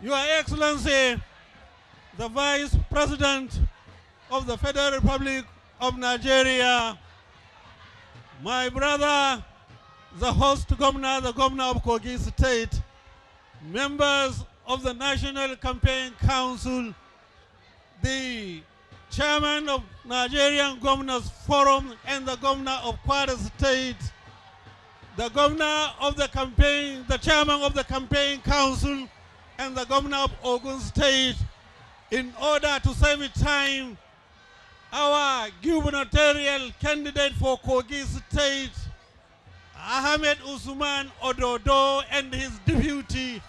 Your Excellency, the Vice President of the Federal Republic of Nigeria, my brother, the host governor, the governor of Kogi State, members of the National Campaign Council, the chairman of Nigerian Governors Forum and the governor of Kwara State, the governor of the campaign, the chairman of the campaign council, and the governor of Ogun State. In order to save time, our gubernatorial candidate for Kogi State, Ahmed Usman Ododo, and his deputy,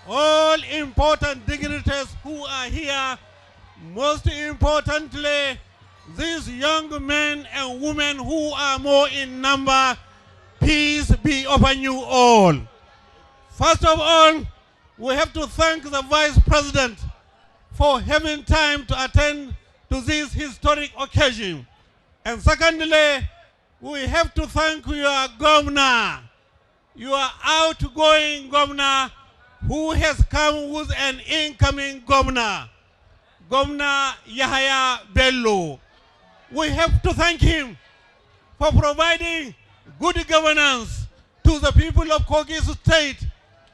all important dignitaries who are here, most importantly, these young men and women who are more in number, peace be upon you all. First of all, we have to thank the Vice President for having time to attend to this historic occasion. And secondly, we have to thank your governor, your outgoing governor, who has come with an incoming governor, Governor Yahaya Bello. We have to thank him for providing good governance to the people of Kogi State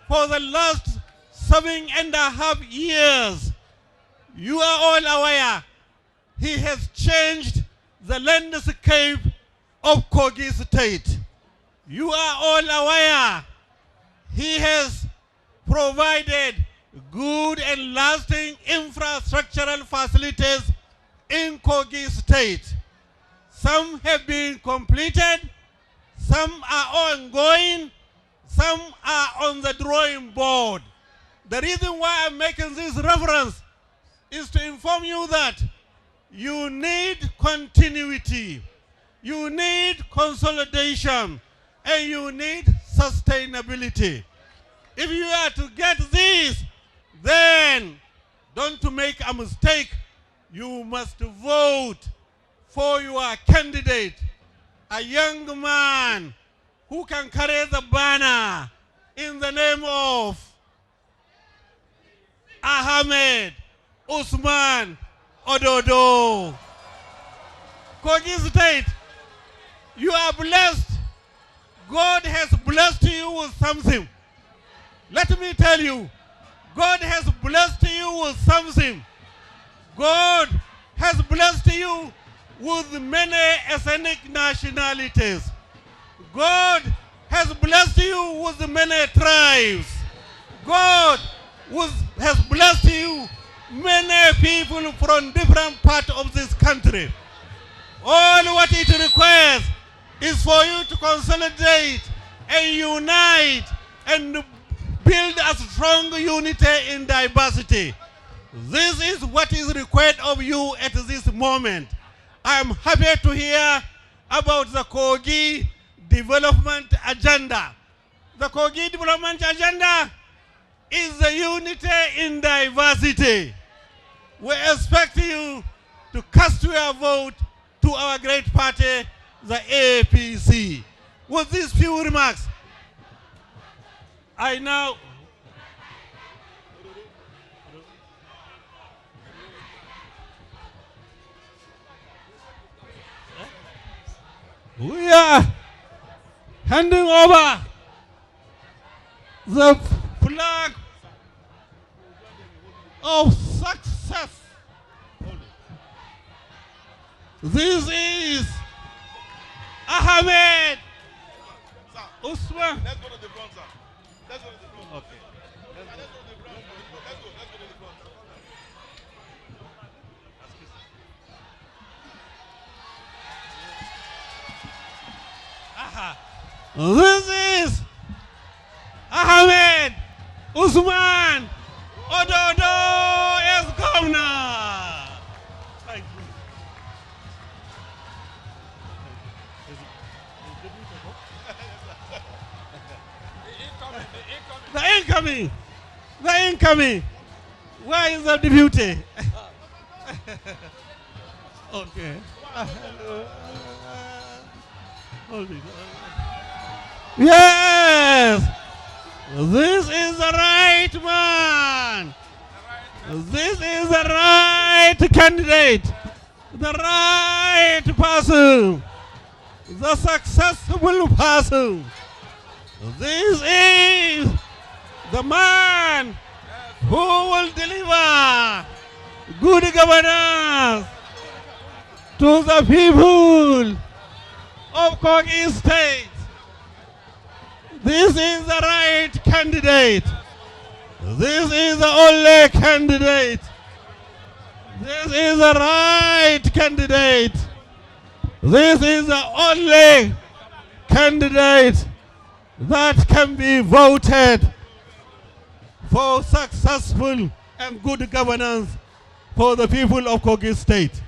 for the last 7.5 years. You are all aware, he has changed the landscape of Kogi State. You are all aware, he has provided good and lasting infrastructural facilities in Kogi State. Some have been completed, some are ongoing, some are on the drawing board. The reason why I'm making this reference is to inform you that you need continuity, you need consolidation, and you need sustainability. If you are to get this, then don't make a mistake. You must vote for your candidate, a young man who can carry the banner in the name of Ahmed Usman Ododo. Kogi State, you are blessed. God has blessed you with something. Let me tell you, God has blessed you with something. God has blessed you with many ethnic nationalities. God has blessed you with many tribes. God has blessed you many people from different parts of this country. All what it requires is for you to consolidate and unite and build a strong unity in diversity. This is what is required of you at this moment. I am happy to hear about the Kogi development agenda. The Kogi development agenda is the unity in diversity. We expect you to cast your vote to our great party, the APC. With these few remarks, I now we are handing over the flag of success. This is Ahmed Usman. Let's go to the front, sir. Let's go to the front. Okay. Let's go to the front. Let's go to the front. This is Ahmed Usman Ododo as governor. Thank you. The incoming. Where is the deputy? Okay. Hold it. Yes, this is the right man. This is the right candidate, the right person, the successful person. This is the man who will deliver good governance to the people of Kogi State. This is the right candidate. This is the only candidate. This is the right candidate. This is the only candidate that can be voted for successful and good governance for the people of Kogi State.